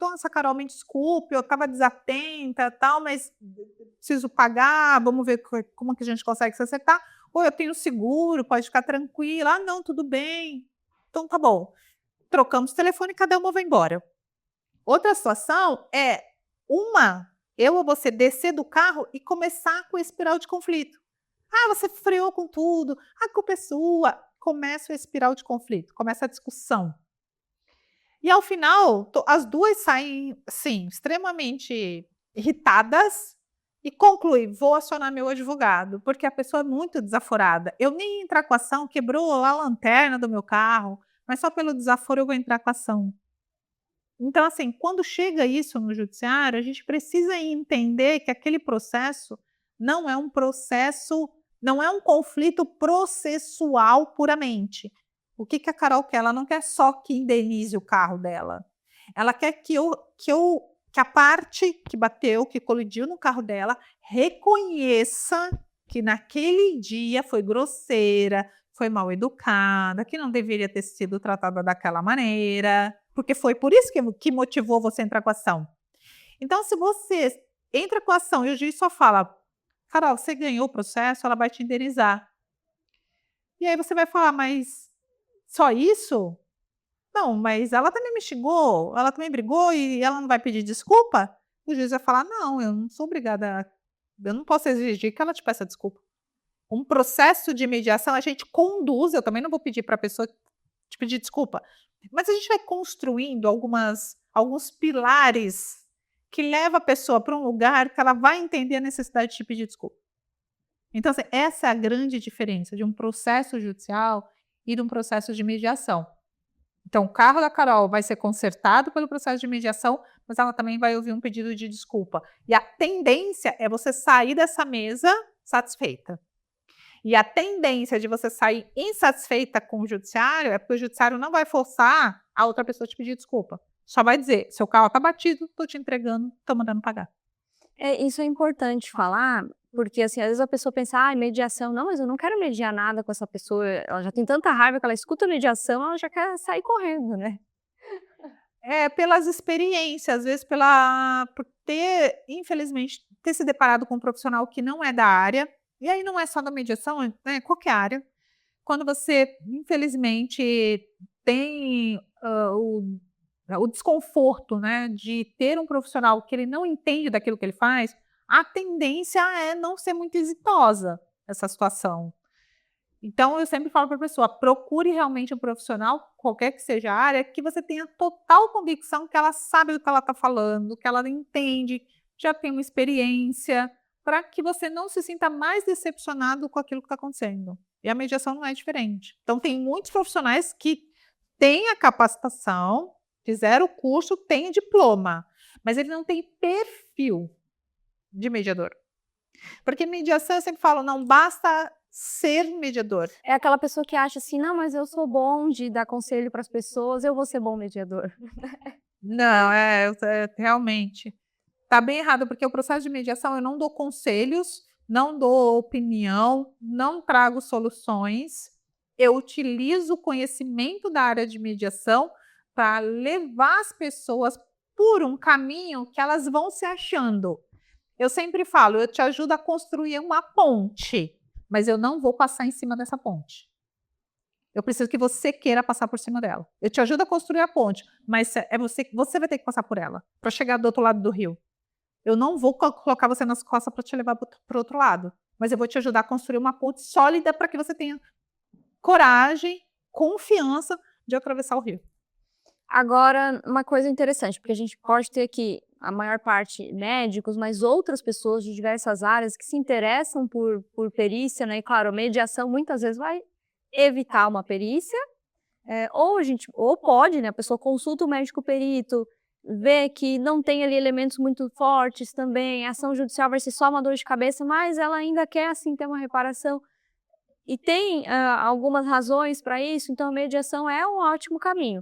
nossa, Carol, me desculpe, eu estava desatenta, tal, mas preciso pagar, vamos ver como que a gente consegue se acertar. Ou eu tenho seguro, pode ficar tranquila. Ah, não, tudo bem. Então tá bom. Trocamos o telefone e cada uma vai embora. Outra situação é eu ou você descer do carro e começar com a espiral de conflito. Ah, você freou com tudo, a culpa é sua. Começa a espiral de conflito, começa a discussão. E ao final, as duas saem, sim, extremamente irritadas e concluem, vou acionar meu advogado, porque a pessoa é muito desaforada. Eu nem ia entrar com a ação, quebrou a lanterna do meu carro, mas só pelo desaforo eu vou entrar com a ação. Então, assim, quando chega isso no judiciário, a gente precisa entender que aquele processo não é um processo, não é um conflito processual puramente. O que a Carol quer? Ela não quer só que indenize o carro dela. Ela quer que a parte que bateu, que colidiu no carro dela, reconheça que naquele dia foi grosseira, foi mal educada, que não deveria ter sido tratada daquela maneira, porque foi por isso que motivou você a entrar com a ação. Então, se você entra com a ação e o juiz só fala, Carol, você ganhou o processo, ela vai te indenizar. E aí você vai falar, mas só isso? Não, mas ela também me xingou, ela também brigou e ela não vai pedir desculpa? O juiz vai falar, não, eu não sou obrigada, eu não posso exigir que ela te peça desculpa. Um processo de mediação a gente conduz, eu também não vou pedir para a pessoa te pedir desculpa, mas a gente vai construindo alguns pilares que levam a pessoa para um lugar que ela vai entender a necessidade de te pedir desculpa. Então, assim, essa é a grande diferença de um processo judicial e de um processo de mediação. Então, o carro da Carol vai ser consertado pelo processo de mediação, mas ela também vai ouvir um pedido de desculpa. E a tendência é você sair dessa mesa satisfeita. E a tendência de você sair insatisfeita com o judiciário é porque o judiciário não vai forçar a outra pessoa a te pedir desculpa. Só vai dizer, seu carro está batido, estou te entregando, estou mandando pagar. Isso é importante falar, porque assim, às vezes a pessoa pensa, mediação, não, mas eu não quero mediar nada com essa pessoa, ela já tem tanta raiva que ela escuta a mediação, ela já quer sair correndo, né? É, pelas experiências, às vezes por ter, infelizmente, ter se deparado com um profissional que não é da área, e aí não é só da mediação, né, qualquer área. Quando você, infelizmente, tem o desconforto, né, de ter um profissional que ele não entende daquilo que ele faz, a tendência é não ser muito exitosa essa situação. Então, eu sempre falo para a pessoa, procure realmente um profissional, qualquer que seja a área, que você tenha total convicção que ela sabe do que ela está falando, que ela entende, já tem uma experiência, para que você não se sinta mais decepcionado com aquilo que está acontecendo. E a mediação não é diferente. Então, tem muitos profissionais que têm a capacitação, fizeram o curso, têm diploma, mas ele não tem perfil de mediador. Porque mediação, eu sempre falo, não basta ser mediador. É aquela pessoa que acha assim, não, mas eu sou bom de dar conselho para as pessoas, eu vou ser bom mediador. Não, realmente. Está bem errado, porque o processo de mediação eu não dou conselhos, não dou opinião, não trago soluções. Eu utilizo o conhecimento da área de mediação para levar as pessoas por um caminho que elas vão se achando. Eu sempre falo, eu te ajudo a construir uma ponte, mas eu não vou passar em cima dessa ponte. Eu preciso que você queira passar por cima dela. Eu te ajudo a construir a ponte, mas você vai ter que passar por ela para chegar do outro lado do rio. Eu não vou colocar você nas costas para te levar para o outro lado, mas eu vou te ajudar a construir uma ponte sólida para que você tenha coragem, confiança de atravessar o rio. Agora, uma coisa interessante, porque a gente pode ter aqui a maior parte médicos, mas outras pessoas de diversas áreas que se interessam por perícia, né? E claro, a mediação muitas vezes vai evitar uma perícia, ou pode, né? A pessoa consulta o médico perito, vê que não tem ali elementos muito fortes também, a ação judicial vai ser só uma dor de cabeça, mas ela ainda quer assim ter uma reparação. E tem algumas razões para isso, então a mediação é um ótimo caminho.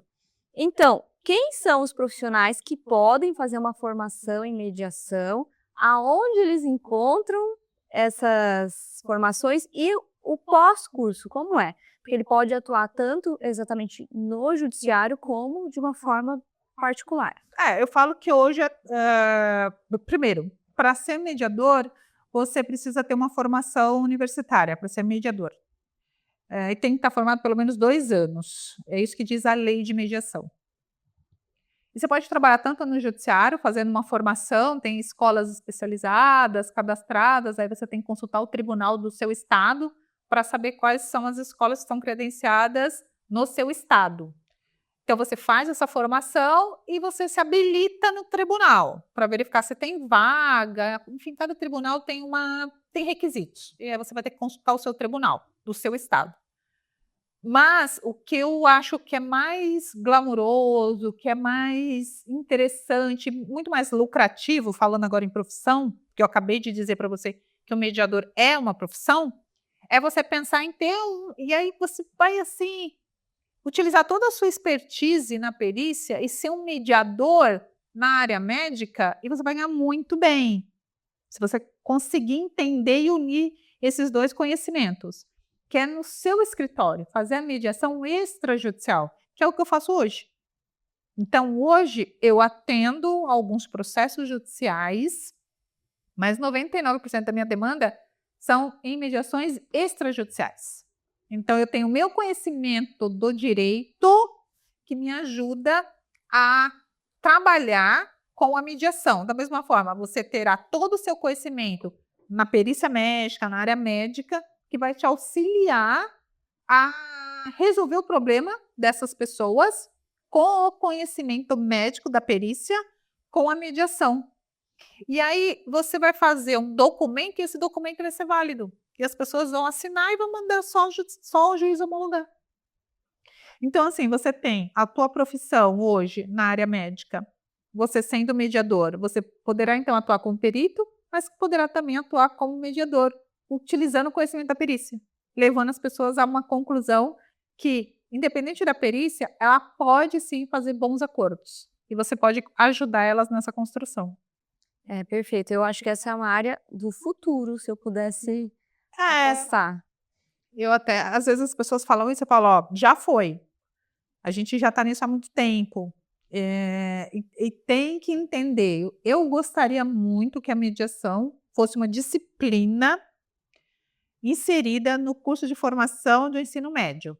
Então, quem são os profissionais que podem fazer uma formação em mediação? Aonde eles encontram essas formações e o pós-curso, como é? Porque ele pode atuar tanto exatamente no judiciário como de uma forma particular. Eu falo que hoje, primeiro, para ser mediador, você precisa ter uma formação universitária para ser mediador. E tem que estar formado pelo menos 2 anos. É isso que diz a lei de mediação. E você pode trabalhar tanto no judiciário, fazendo uma formação, tem escolas especializadas, cadastradas, aí você tem que consultar o tribunal do seu estado para saber quais são as escolas que estão credenciadas no seu estado. Então, você faz essa formação e você se habilita no tribunal para verificar se tem vaga. Enfim, cada tribunal tem requisitos. E aí você vai ter que consultar o seu tribunal do seu estado. Mas o que eu acho que é mais glamuroso, que é mais interessante, muito mais lucrativo, falando agora em profissão, que eu acabei de dizer para você que o mediador é uma profissão, é você pensar em ter e aí você vai assim utilizar toda a sua expertise na perícia e ser um mediador na área médica e você vai ganhar muito bem. Se você conseguir entender e unir esses 2 conhecimentos, que é no seu escritório, fazer a mediação extrajudicial, que é o que eu faço hoje. Então, hoje eu atendo alguns processos judiciais, mas 99% da minha demanda são em mediações extrajudiciais. Então, eu tenho o meu conhecimento do direito que me ajuda a trabalhar com a mediação. Da mesma forma, você terá todo o seu conhecimento na perícia médica, na área médica, que vai te auxiliar a resolver o problema dessas pessoas com o conhecimento médico da perícia, com a mediação. E aí você vai fazer um documento e esse documento vai ser válido. E as pessoas vão assinar e vão mandar só o juiz homologar. Então, assim, você tem a tua profissão hoje na área médica, você sendo mediador, você poderá então atuar como perito, mas poderá também atuar como mediador, utilizando o conhecimento da perícia, levando as pessoas a uma conclusão que, independente da perícia, ela pode sim fazer bons acordos. E você pode ajudar elas nessa construção. Perfeito. Eu acho que essa é uma área do futuro, se eu pudesse apostar. Eu até, às vezes as pessoas falam isso, eu falo, ó, já foi. A gente já está nisso há muito tempo. E tem que entender. Eu gostaria muito que a mediação fosse uma disciplina inserida no curso de formação do ensino médio.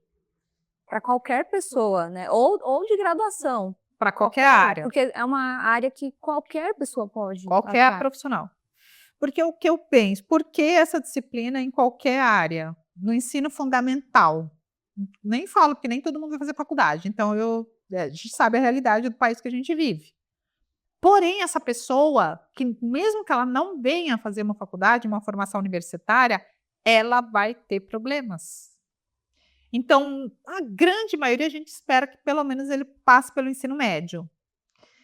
Para qualquer pessoa, né? Ou de graduação. Para qualquer área. Porque é uma área que qualquer pessoa pode Qualquer atuar. profissional. Porque o que eu penso, por que essa disciplina em qualquer área? No ensino fundamental. Nem falo, porque nem todo mundo vai fazer faculdade. Então, a gente sabe a realidade do país que a gente vive. Porém, essa pessoa, que mesmo que ela não venha fazer uma faculdade, uma formação universitária, ela vai ter problemas. Então, a grande maioria, a gente espera que pelo menos ele passe pelo ensino médio.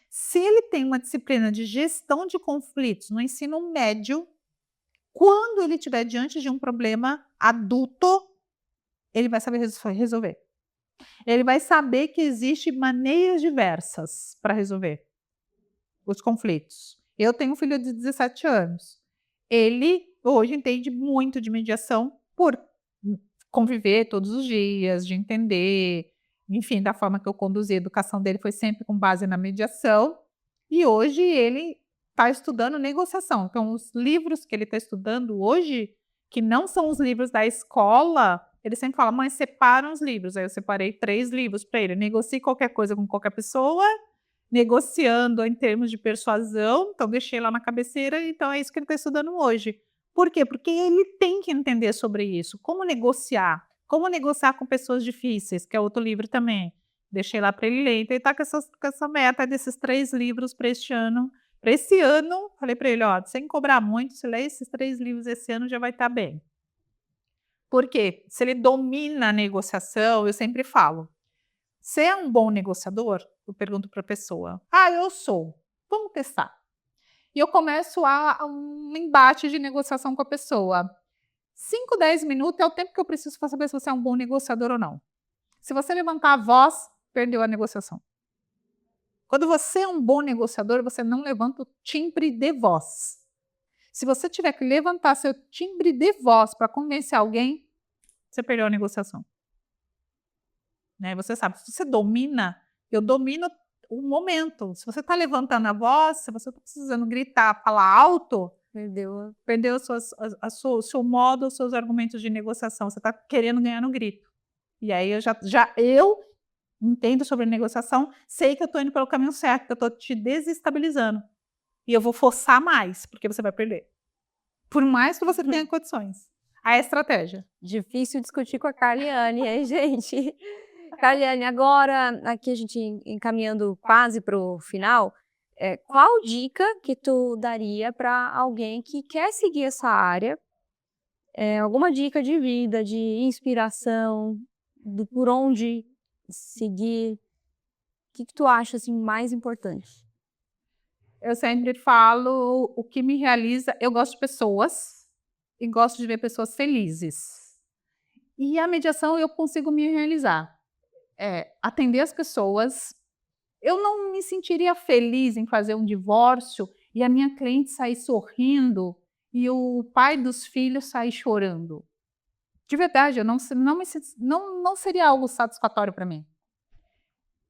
Se ele tem uma disciplina de gestão de conflitos no ensino médio, quando ele estiver diante de um problema adulto, ele vai saber resolver. Ele vai saber que existem maneiras diversas para resolver os conflitos. Eu tenho um filho de 17 anos. Ele hoje entende muito de mediação por conviver todos os dias, de entender, enfim, da forma que eu conduzi a educação dele foi sempre com base na mediação. E hoje ele está estudando negociação. Então, os livros que ele está estudando hoje, que não são os livros da escola, ele sempre fala, mãe, separa os livros. Aí eu separei 3 livros para ele. Negocie qualquer coisa com qualquer pessoa, negociando em termos de persuasão. Então, deixei lá na cabeceira. Então, é isso que ele está estudando hoje. Por quê? Porque ele tem que entender sobre isso. Como negociar com pessoas difíceis, que é outro livro também. Deixei lá para ele ler. Então, ele está com essa meta desses 3 livros para este ano. Para esse ano, falei para ele, ó, sem cobrar muito, se ler esses 3 livros esse ano já vai estar bem. Por quê? Se ele domina a negociação, eu sempre falo, você é um bom negociador? Eu pergunto para a pessoa. Ah, eu sou. Vamos testar. E eu começo um embate de negociação com a pessoa. 5, 10 minutos é o tempo que eu preciso para saber se você é um bom negociador ou não. Se você levantar a voz, perdeu a negociação. Quando você é um bom negociador, você não levanta o timbre de voz. Se você tiver que levantar seu timbre de voz para convencer alguém, você perdeu a negociação. né? Você sabe, se você domina, eu domino o momento. Se você está levantando a voz, se você está precisando gritar, falar alto, perdeu o seu modo, os seus argumentos de negociação. Você está querendo ganhar no grito. E aí eu entendo sobre negociação, sei que eu estou indo pelo caminho certo, que eu estou te desestabilizando. E eu vou forçar mais, porque você vai perder. Por mais que você tenha condições. A estratégia. Difícil discutir com a Carliane, hein, gente? Carliane, agora, aqui a gente encaminhando quase para o final, qual dica que tu daria para alguém que quer seguir essa área? Alguma dica de vida, de inspiração, por onde seguir? O que tu acha assim, mais importante? Eu sempre falo o que me realiza. Eu gosto de pessoas e gosto de ver pessoas felizes. E a mediação eu consigo me realizar. Atender as pessoas. Eu não me sentiria feliz em fazer um divórcio e a minha cliente sair sorrindo e o pai dos filhos sair chorando. De verdade, eu não seria algo satisfatório para mim.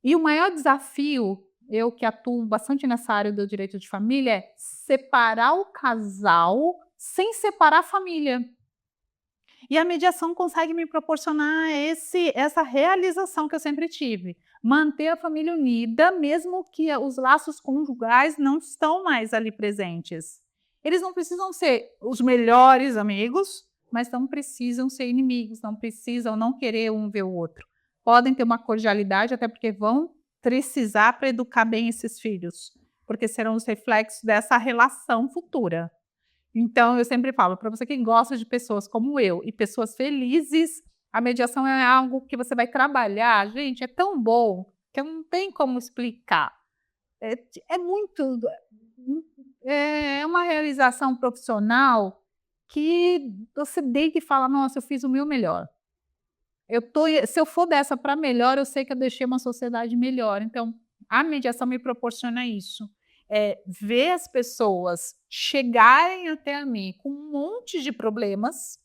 E o maior desafio, eu que atuo bastante nessa área do direito de família, é separar o casal sem separar a família. E a mediação consegue me proporcionar essa realização que eu sempre tive. Manter a família unida, mesmo que os laços conjugais não estão mais ali presentes. Eles não precisam ser os melhores amigos, mas não precisam ser inimigos, não precisam não querer um ver o outro. Podem ter uma cordialidade, até porque vão precisar para educar bem esses filhos, porque serão os reflexos dessa relação futura. Então, eu sempre falo, para você que gosta de pessoas como eu e pessoas felizes, a mediação é algo que você vai trabalhar. Gente, é tão bom que não tem como explicar. É uma realização profissional que você deita e fala, nossa, eu fiz o meu melhor. Se eu for dessa para melhor, eu sei que eu deixei uma sociedade melhor. Então, a mediação me proporciona isso. Ver as pessoas chegarem até mim com um monte de problemas,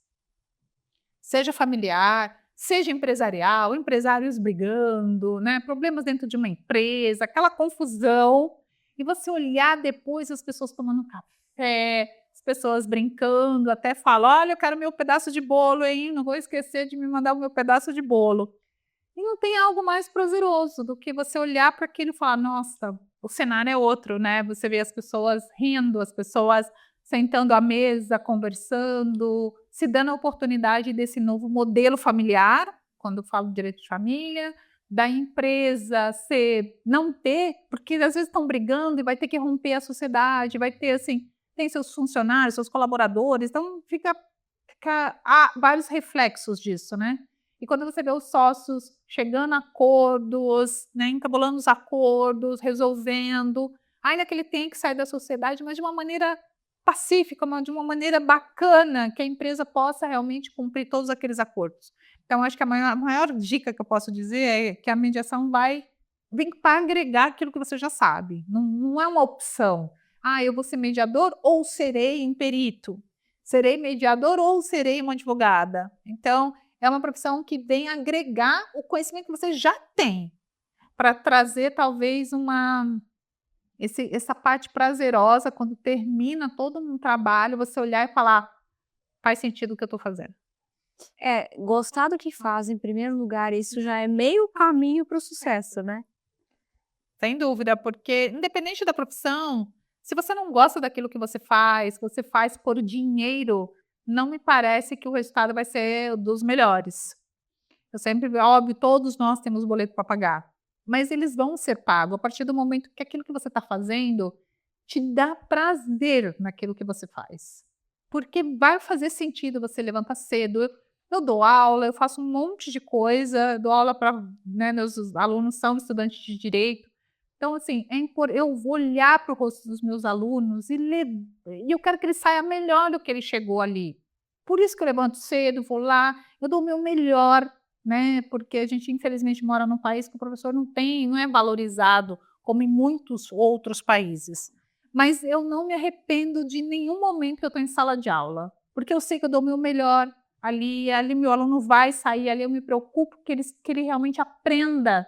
seja familiar, seja empresarial, empresários brigando, né, problemas dentro de uma empresa, aquela confusão, e você olhar depois as pessoas tomando café, as pessoas brincando, até falar, olha, eu quero meu pedaço de bolo, hein? Não vou esquecer de me mandar o meu pedaço de bolo. E não tem algo mais prazeroso do que você olhar para aquilo e falar, nossa, o cenário é outro, né? Você vê as pessoas rindo, as pessoas sentando à mesa, conversando, se dando a oportunidade desse novo modelo familiar, quando eu falo de direito de família, da empresa não ter, porque às vezes estão brigando e vai ter que romper a sociedade, vai ter assim, tem seus funcionários, seus colaboradores, então há vários reflexos disso, né? E quando você vê os sócios chegando a acordos, né, encabulando os acordos, resolvendo, ainda que ele tenha que sair da sociedade, mas de uma maneira pacífica, de uma maneira bacana, que a empresa possa realmente cumprir todos aqueles acordos. Então, acho que a maior dica que eu posso dizer é que a mediação vem para agregar aquilo que você já sabe. Não é uma opção. Eu vou ser mediador ou serei um perito. Serei mediador ou serei uma advogada. Então, é uma profissão que vem agregar o conhecimento que você já tem, para trazer talvez essa parte prazerosa, quando termina todo um trabalho, você olhar e falar, faz sentido o que eu estou fazendo. Gostar do que faz, em primeiro lugar, isso já é meio caminho para o sucesso, né? Sem dúvida, porque independente da profissão, se você não gosta daquilo que você faz por dinheiro, não me parece que o resultado vai ser dos melhores. Eu sempre, óbvio, todos nós temos boleto para pagar, mas eles vão ser pagos a partir do momento que aquilo que você está fazendo te dá prazer naquilo que você faz. Porque vai fazer sentido você levantar cedo. Eu dou aula, eu faço um monte de coisa, dou aula para, né, meus alunos são estudantes de direito. Então, assim, eu vou olhar para o rosto dos meus alunos e eu quero que ele saia melhor do que ele chegou ali. Por isso que eu levanto cedo, vou lá, eu dou o meu melhor, né? Porque a gente, infelizmente, mora num país que o professor não é valorizado como em muitos outros países. Mas eu não me arrependo de nenhum momento que eu estou em sala de aula, porque eu sei que eu dou o meu melhor. ali meu aluno vai sair, ali eu me preocupo que ele realmente aprenda,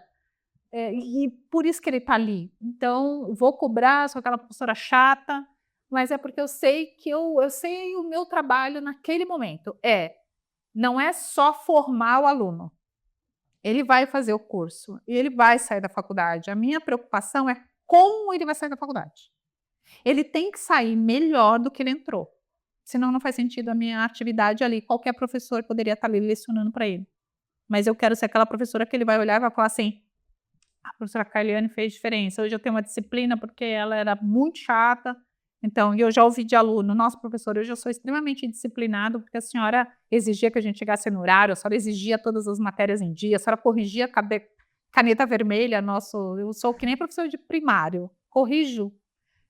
e por isso que ele está ali. Então, vou cobrar, sou aquela professora chata, mas é porque eu sei que eu sei o meu trabalho naquele momento. Não é só formar o aluno. Ele vai fazer o curso e ele vai sair da faculdade. A minha preocupação é como ele vai sair da faculdade. Ele tem que sair melhor do que ele entrou. Senão não faz sentido a minha atividade ali. Qualquer professor poderia estar ali lecionando para ele. Mas eu quero ser aquela professora que ele vai olhar e vai falar assim: a professora Carliane fez diferença. Hoje eu tenho uma disciplina porque ela era muito chata. Então, e eu já ouvi de aluno: nossa, professora, hoje eu sou extremamente disciplinado porque a senhora exigia que a gente chegasse no horário, a senhora exigia todas as matérias em dia, a senhora corrigia caneta vermelha. Eu sou que nem professor de primário, corrijo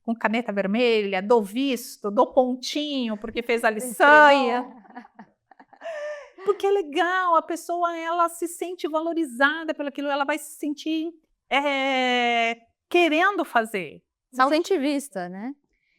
com caneta vermelha, dou visto, dou pontinho porque fez a lição. Porque é legal, a pessoa ela se sente valorizada pelo aquilo, ela vai se sentir querendo fazer. Se sente vista, né?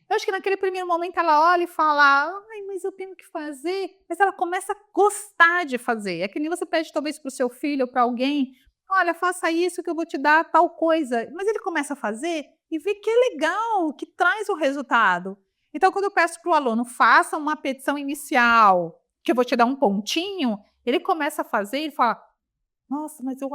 Eu acho que naquele primeiro momento ela olha e fala: ai, mas eu tenho que fazer. Mas ela começa a gostar de fazer. É que nem você pede talvez para o seu filho ou para alguém: olha, faça isso que eu vou te dar tal coisa. Mas ele começa a fazer e vê que é legal, que traz o resultado. Então, quando eu peço para o aluno: faça uma petição inicial, que eu vou te dar um pontinho, ele começa a fazer e fala: nossa, mas é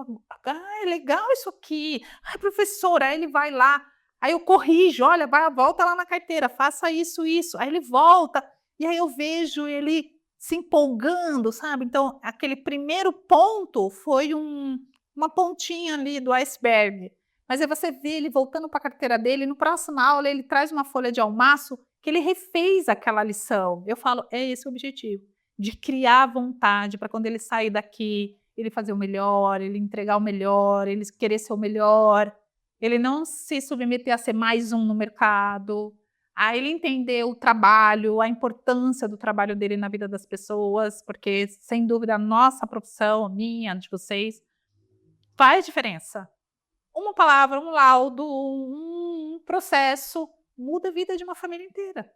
legal isso aqui. Ai, professora, aí ele vai lá. Aí eu corrijo: olha, volta lá na carteira, faça isso, isso. Aí ele volta, e aí eu vejo ele se empolgando, sabe? Então, aquele primeiro ponto foi uma pontinha ali do iceberg. Mas aí você vê ele voltando para a carteira dele, no próximo aula ele traz uma folha de almaço que ele refez aquela lição. Eu falo: é esse o objetivo, de criar vontade para quando ele sair daqui, ele fazer o melhor, ele entregar o melhor, ele querer ser o melhor. Ele não se submeter a ser mais um no mercado, a ele entender o trabalho, a importância do trabalho dele na vida das pessoas, porque, sem dúvida, a nossa profissão, a minha, a de vocês, faz diferença. Uma palavra, um laudo, um processo, muda a vida de uma família inteira.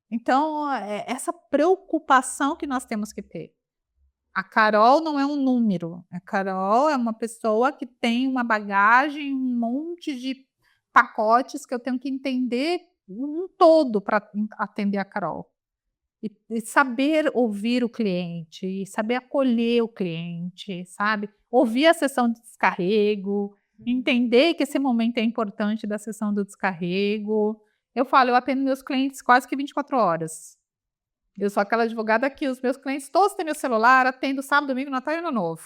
Então, essa preocupação que nós temos que ter. A Carol não é um número. A Carol é uma pessoa que tem uma bagagem, um monte de pacotes que eu tenho que entender um todo para atender a Carol. E saber ouvir o cliente, e saber acolher o cliente, sabe? Ouvir a sessão de descarrego, entender que esse momento é importante da sessão do descarrego. Eu falo, eu atendo meus clientes quase que 24 horas. Eu sou aquela advogada que os meus clientes todos têm meu celular, atendo sábado, domingo, Natal e Ano Novo.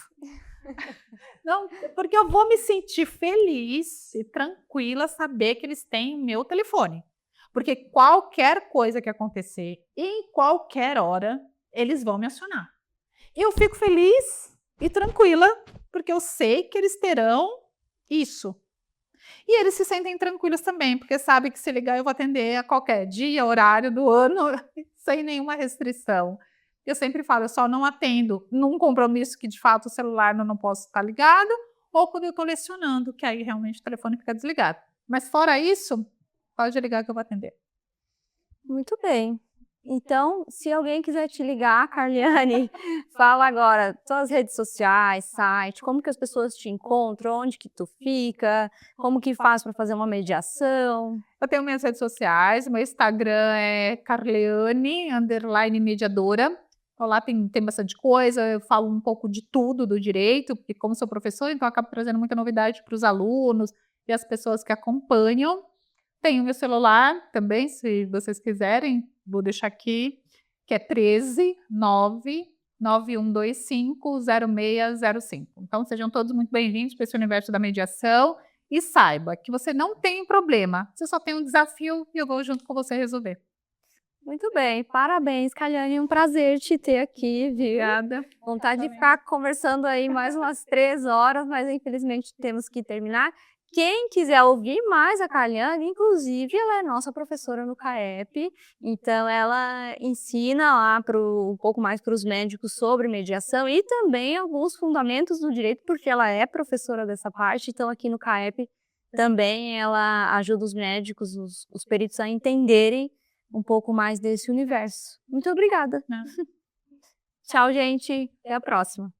Não, porque eu vou me sentir feliz e tranquila saber que eles têm meu telefone. Porque qualquer coisa que acontecer, em qualquer hora, eles vão me acionar. Eu fico feliz e tranquila, porque eu sei que eles terão isso. E eles se sentem tranquilos também, porque sabem que se ligar eu vou atender a qualquer dia, horário do ano, sem nenhuma restrição. Eu sempre falo, eu só não atendo num compromisso que de fato o celular não posso estar ligado, ou quando eu estou lecionando, que aí realmente o telefone fica desligado. Mas fora isso, pode ligar que eu vou atender. Muito bem. Então, se alguém quiser te ligar, Carliane, fala agora suas redes sociais, site, como que as pessoas te encontram, onde que tu fica, como que faz para fazer uma mediação. Eu tenho minhas redes sociais, meu Instagram é Carleane_mediadora. Então, lá tem bastante coisa, eu falo um pouco de tudo do direito, porque como sou professora, então eu acabo trazendo muita novidade para os alunos e as pessoas que acompanham. Tenho meu celular também, se vocês quiserem, vou deixar aqui, que é 13 991250605. Então, sejam todos muito bem-vindos para esse universo da mediação e saiba que você não tem problema, você só tem um desafio e eu vou junto com você resolver. Muito bem, parabéns, Carliane, um prazer te ter aqui, viu? Obrigada. Vontade de ficar conversando aí mais umas 3 horas, mas infelizmente temos que terminar. Quem quiser ouvir mais a Carliane, inclusive, ela é nossa professora no CAEP, então ela ensina lá um pouco mais para os médicos sobre mediação e também alguns fundamentos do direito, porque ela é professora dessa parte, então aqui no CAEP também ela ajuda os médicos, os peritos a entenderem um pouco mais desse universo. Muito obrigada. Tchau, gente. Até a próxima.